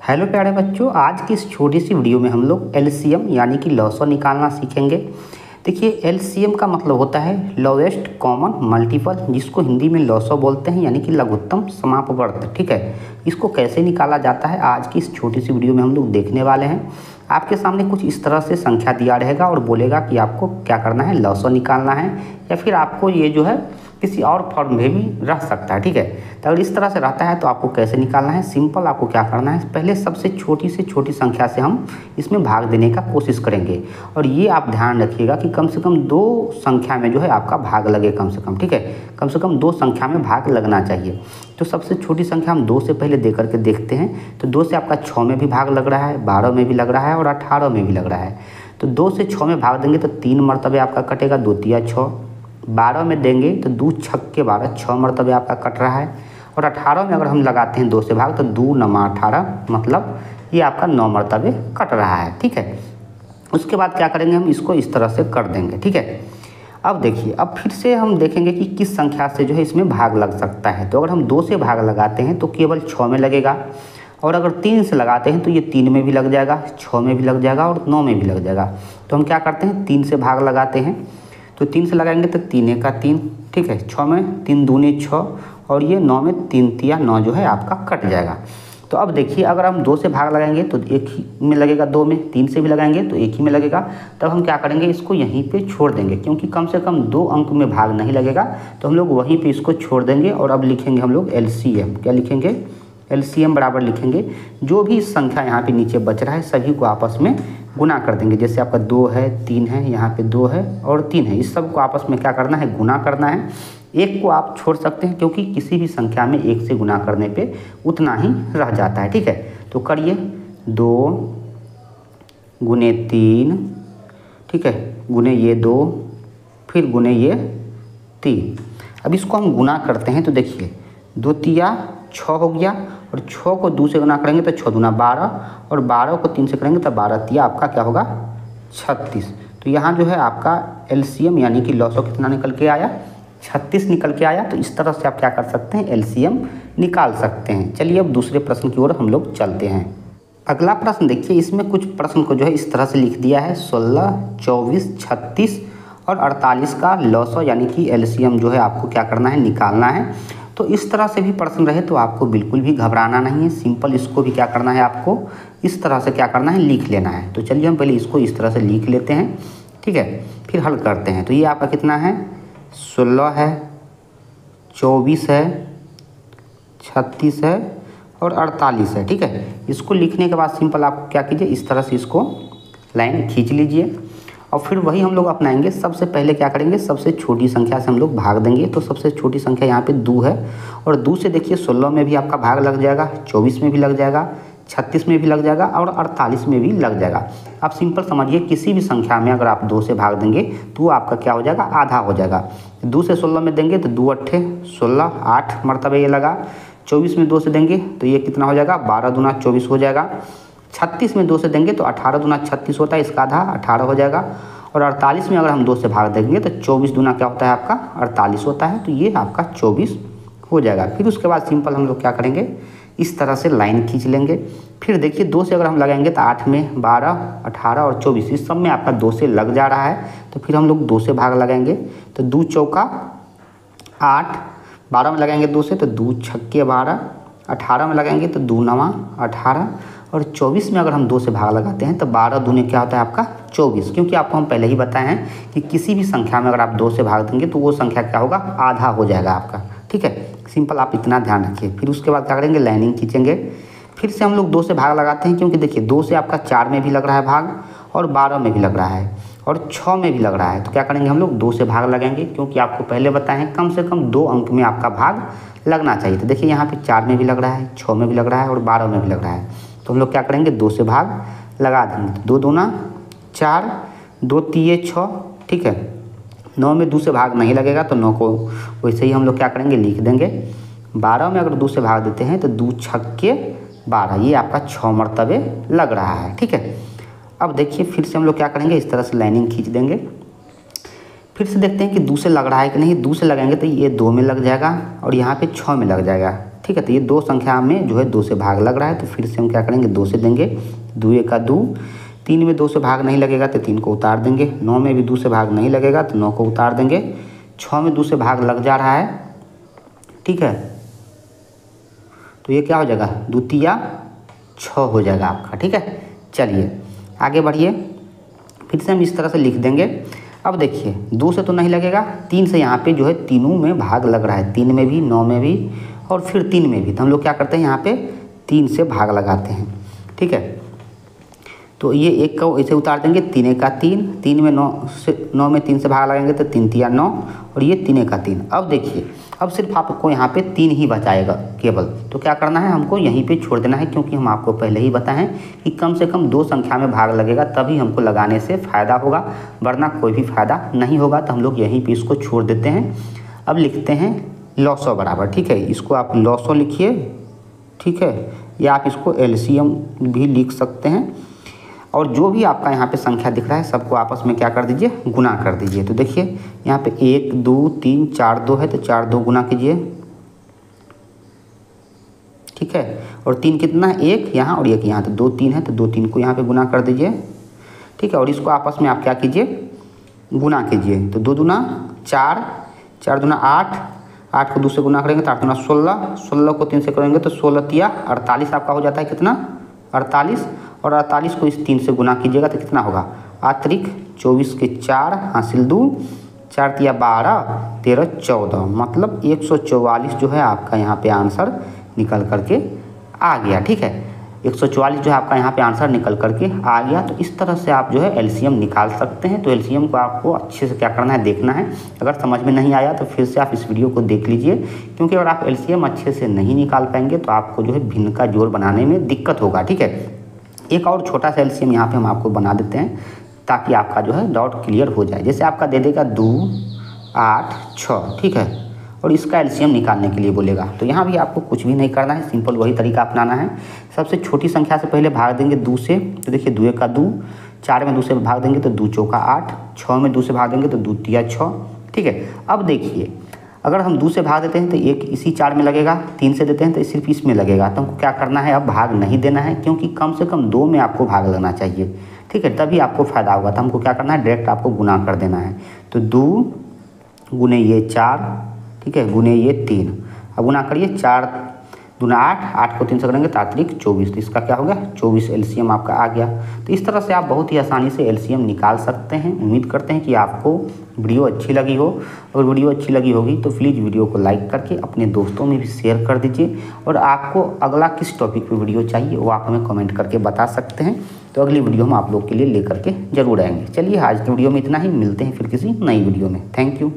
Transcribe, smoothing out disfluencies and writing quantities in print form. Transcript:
Hello प्यारे बच्चों, आज की इस छोटी सी वीडियो में हम लोग एलसीएम यानी कि लॉसो निकालना सीखेंगे। देखिए, एलसीएम का मतलब होता है लोवेस्ट कॉमन मल्टीपल, जिसको हिंदी में लॉसो बोलते हैं यानी कि लघुत्तम समापवर्त। ठीक है, इसको कैसे निकाला जाता है आज की इस छोटी सी वीडियो में हम लोग देखने वाले हैं। आपके सामने कुछ इस तरह से संख्या दिया रहेगा और बोलेगा कि आपको क्या करना है, लॉसो निकालना है, या फिर आपको ये जो है किसी और फॉर्म में भी रह सकता है। ठीक है, तो अगर इस तरह से रहता है तो आपको कैसे निकालना है, सिंपल आपको क्या करना है, पहले सबसे छोटी से छोटी संख्या से हम इसमें भाग देने का कोशिश करेंगे। और ये आप ध्यान रखिएगा कि कम से कम 2 संख्या में जो है आपका भाग लगे, कम से कम। ठीक है, कम से कम 2 संख्या में भाग लगना चाहिए। तो सबसे छोटी संख्या हम 2 से पहले दे करके देखते हैं। तो 2 से आपका 6 में भी भाग लग रहा है, 12 में भी लग रहा है और 18 में भी लग रहा है। तो 2 से 6 में भाग देंगे तो 3 मरतबे आपका कटेगा, 2 तिया 6। 12 में देंगे तो 2 छक्के 12, 6 मरतबे आपका कट रहा है। और 18 में अगर हम लगाते हैं 2 से भाग तो 2 9 18, मतलब ये आपका 9 मरतबे कट रहा है। ठीक है, उसके बाद क्या करेंगे, हम इसको इस तरह से कर देंगे। ठीक है, अब देखिए, अब फिर से हम देखेंगे कि किस संख्या से जो है इसमें भाग लग सकता है। तो अगर हम 2 से भाग लगाते हैं तो केवल 6 में लगेगा, और अगर 3 से लगाते हैं तो ये 3 में भी लग जाएगा, 6 में भी लग जाएगा और 9 में भी लग जाएगा। तो हम क्या करते हैं, 3 से भाग लगाते हैं। तो 3 से लगाएंगे तो 3 का 3, ठीक है, 6 में 3 दूनी 6, और ये 9 में 3 तिया 9 जो है आपका कट जाएगा। तो अब देखिए, अगर हम 2 से भाग लगाएंगे तो 1 ही में लगेगा, 2 में, 3 से भी लगाएंगे तो 1 ही में लगेगा। तब हम क्या करेंगे, इसको यहीं पे छोड़ देंगे, क्योंकि कम से कम 2 अंक में भाग नहीं लगेगा। तो हम लोग वहीं पे इसको छोड़ देंगे और अब लिखेंगे हम लोग एलसीएम। क्या लिखेंगे, एलसीएम बराबर लिखेंगे जो भी संख्या यहाँ पे नीचे बच रहा है सभी को आपस में गुना कर देंगे। जैसे आपका 2 है, 3 है, यहाँ पे 2 है और 3 है, इस सब को आपस में क्या करना है, गुना करना है। एक को आप छोड़ सकते हैं, क्योंकि किसी भी संख्या में 1 से गुना करने पे उतना ही रह जाता है। ठीक है, तो करिए 2 गुने 3, ठीक है, गुने ये 2, फिर गुने ये 3। अब इसको हम गुना करते हैं तो देखिए 2 तिया 6 हो गया, और 6 को 2 से गुना करेंगे तो 6 दूना 12, और 12 को 3 से करेंगे तो 12 तिया आपका क्या होगा, 36। तो यहाँ जो है आपका एलसीएम यानी कि लॉसो कितना निकल के आया, 36 निकल के आया। तो इस तरह से आप क्या कर सकते हैं, एलसीएम निकाल सकते हैं। चलिए अब दूसरे प्रश्न की ओर हम लोग चलते हैं। अगला प्रश्न देखिए, इसमें कुछ प्रश्न को जो है इस तरह से लिख दिया है, 16, 24, 36 और 48 का लॉसो यानी कि एलसीएम जो है आपको क्या करना है, निकालना है। तो इस तरह से भी प्रश्न रहे तो आपको बिल्कुल भी घबराना नहीं है, सिंपल इसको भी क्या करना है, आपको इस तरह से क्या करना है, लिख लेना है। तो चलिए हम पहले इसको इस तरह से लिख लेते हैं। ठीक है, फिर हल करते हैं। तो ये आपका कितना है, 16 है, 24 है, 36 है और 48 है। ठीक है, इसको लिखने के बाद सिंपल आप क्या कीजिए, इस तरह से इसको लाइन खींच लीजिए और फिर वही हम लोग अपनाएंगे। सबसे पहले क्या करेंगे, सबसे छोटी संख्या से हम लोग भाग देंगे। तो सबसे छोटी संख्या यहाँ पे 2 है, और 2 से देखिए 16 में भी आपका भाग लग जाएगा, 24 में भी लग जाएगा, 36 में भी लग जाएगा और 48 में भी लग जाएगा। आप सिंपल समझिए, किसी भी संख्या में अगर आप 2 से भाग देंगे तो आपका क्या हो जाएगा, आधा हो जाएगा। 2 से 16 में देंगे तो 2 अट्ठे 16, 8 मरतबे ये लगा। 24 में 2 से देंगे तो ये कितना हो जाएगा, 12 दूना 24 हो जाएगा। 36 में 2 से देंगे तो 18 दूना 36 होता है, इसका आधा 18 हो जाएगा। और 48 में अगर हम 2 से भाग देंगे तो 24 दूना क्या होता है आपका, 48 होता है। तो ये आपका 24 हो जाएगा। फिर उसके बाद सिंपल हम लोग क्या करेंगे, इस तरह से लाइन खींच लेंगे। फिर देखिए 2 से अगर हम लगाएंगे तो 8 में 12, 18 और 24, इस सब में आपका 2 से लग जा रहा है। तो फिर हम लोग 2 से भाग लगाएंगे तो 2 चौका 8, 12 में लगाएंगे 2 से तो 2 छक्के 12, 18 में लगाएंगे तो 2 नवा 18, और 24 में अगर हम 2 से भाग लगाते हैं तो 12 दूने क्या होता है आपका 24। क्योंकि आपको हम पहले ही बताए हैं कि किसी भी संख्या में अगर आप 2 से भाग देंगे तो वो संख्या क्या होगा, आधा हो जाएगा आपका। ठीक है, सिंपल आप इतना ध्यान रखिए। फिर उसके बाद क्या करेंगे, लाइनिंग खींचेंगे। फिर से हम लोग 2 से भाग लगाते हैं, क्योंकि देखिए 2 से आपका 4 में भी लग रहा है भाग, और 12 में भी लग रहा है, और 6 में भी लग रहा है। तो क्या करेंगे, हम लोग 2 से भाग लगाएंगे, क्योंकि आपको पहले बताए हैं कम से कम 2 अंक में आपका भाग लगना चाहिए। तो देखिए यहाँ पे 4 में भी लग रहा है, 6 में भी लग रहा है और 12 में भी लग रहा है। तो हम लोग क्या करेंगे, 2 से भाग लगा देंगे। तो 2 दूना 4, 2 तिये 6, ठीक है। 9 में 2 से भाग नहीं लगेगा तो 9 को वैसे ही हम लोग क्या करेंगे, लिख देंगे। 12 में अगर 2 से भाग देते हैं तो 2 छक्के 12, ये आपका 6 मरतबे लग रहा है। ठीक है, अब देखिए फिर से हम लोग क्या करेंगे, इस तरह से लाइनिंग खींच देंगे। फिर से देखते हैं कि 2 से लग रहा है कि नहीं। 2 से लगाएंगे तो ये 2 में लग जाएगा और यहाँ पे 6 में लग जाएगा। ठीक है। तो ये दो संख्या में जो है 2 से भाग लग रहा है, तो फिर से हम क्या करेंगे 2 से देंगे, 2 का 2। 3 में 2 से भाग नहीं लगेगा तो 3 को उतार देंगे। 9 में भी 2 से भाग नहीं लगेगा तो 9 को उतार देंगे। 6 में 2 से भाग लग जा रहा है, ठीक है, तो ये क्या हो जाएगा 2 तिया 6 हो जाएगा आपका, ठीक है। चलिए आगे बढ़िए, फिर से हम इस तरह से लिख देंगे। अब देखिए 2 से तो नहीं लगेगा, 3 से यहाँ पे जो है तीनों में भाग लग रहा है, 3 में भी, 9 में भी और फिर 3 में भी। तो हम लोग क्या करते हैं यहाँ पे 3 से भाग लगाते हैं, ठीक है। तो ये 1 को ऐसे उतार देंगे, 3 का 3, 3 में 9 में 3 से भाग लगाएंगे तो 3 तिया 9 और ये 3 का 3। अब देखिए अब सिर्फ आपको यहाँ पे 3 ही बचाएगा केवल, तो क्या करना है हमको यहीं पे छोड़ देना है, क्योंकि हम आपको पहले ही बताएं कि कम से कम 2 संख्या में भाग लगेगा तभी हमको लगाने से फ़ायदा होगा, वरना कोई भी फ़ायदा नहीं होगा। तो हम लोग यहीं पे इसको छोड़ देते हैं। अब लिखते हैं लॉसो बराबर, ठीक है, इसको आप लॉसो लिखिए, ठीक है, या आप इसको एलसीएम भी लिख सकते हैं। और जो भी आपका यहाँ पे संख्या दिख रहा है सबको आपस में क्या कर दीजिए, गुना कर दीजिए। तो देखिए यहाँ पे 1 2 3 4 2 है, तो 4 2 गुना कीजिए, ठीक है। और 3 कितना है, 1 यहाँ और 1 यहाँ, तो 2 3 है, तो 2 3 को यहाँ पे गुना कर दीजिए, ठीक है। और इसको आपस में आप क्या कीजिए, गुना कीजिए। तो 2 दूना 4, 4 दूना 8, 8 को 2 से गुना करेंगे तो 8 दूना 16, 16 को 3 से करेंगे तो 16 तिया 48 आपका हो जाता है, कितना 48। और 48 को इस 3 से गुना कीजिएगा तो कितना होगा, आतरिक 24 के 4 हासिल 2, 4 तिया 12, 13 14, मतलब 144 जो है आपका यहाँ पे आंसर निकल करके आ गया, ठीक है। 144 जो है आपका यहाँ पे आंसर निकल करके आ गया। तो इस तरह से आप जो है एलसीएम निकाल सकते हैं। तो एलसीएम को आपको अच्छे से क्या करना है, देखना है। अगर समझ में नहीं आया तो फिर से आप इस वीडियो को देख लीजिए, क्योंकि अगर आप एलसीएम अच्छे से नहीं निकाल पाएंगे तो आपको जो है भिन्न का जोड़ बनाने में दिक्कत होगा, ठीक है। एक और छोटा सा एलसीएम यहाँ पे हम आपको बना देते हैं ताकि आपका जो है डाउट क्लियर हो जाए। जैसे आपका दे देगा 2 8 6, ठीक है, और इसका एलसीएम निकालने के लिए बोलेगा। तो यहाँ भी आपको कुछ भी नहीं करना है, सिंपल वही तरीका अपनाना है। सबसे छोटी संख्या से पहले भाग देंगे 2 से, तो देखिए 2 का 2, 4 में 2 से भाग देंगे तो 2 चौका 8, 6 में 2 से भाग देंगे तो 2 तिया 6, ठीक है। अब देखिए अगर हम 2 से भाग देते हैं तो 1 इसी 4 में लगेगा, 3 से देते हैं तो सिर्फ इसमें लगेगा। तो हमको क्या करना है, अब भाग नहीं देना है, क्योंकि कम से कम 2 में आपको भाग लगना चाहिए, ठीक है, तभी आपको फ़ायदा होगा। तो हमको क्या करना है, डायरेक्ट आपको गुना कर देना है। तो 2 गुने ये 4, ठीक है, गुने ये 3, अब गुना करिए, 4 दूना 8, 8 को 3 से करेंगे तो आतरिक 24, तो इसका क्या हो गया 24 एलसीएम आपका आ गया। तो इस तरह से आप बहुत ही आसानी से एलसीएम निकाल सकते हैं। उम्मीद करते हैं कि आपको वीडियो अच्छी लगी हो। अगर वीडियो अच्छी लगी होगी तो प्लीज़ वीडियो को लाइक करके अपने दोस्तों में भी शेयर कर दीजिए। और आपको अगला किस टॉपिक पर वीडियो चाहिए वो आप हमें कमेंट करके बता सकते हैं। तो अगली वीडियो हम आप लोग के लिए लेकर के ज़रूर आएंगे। चलिए आज की वीडियो में इतना ही, मिलते हैं फिर किसी नई वीडियो में। Thank you.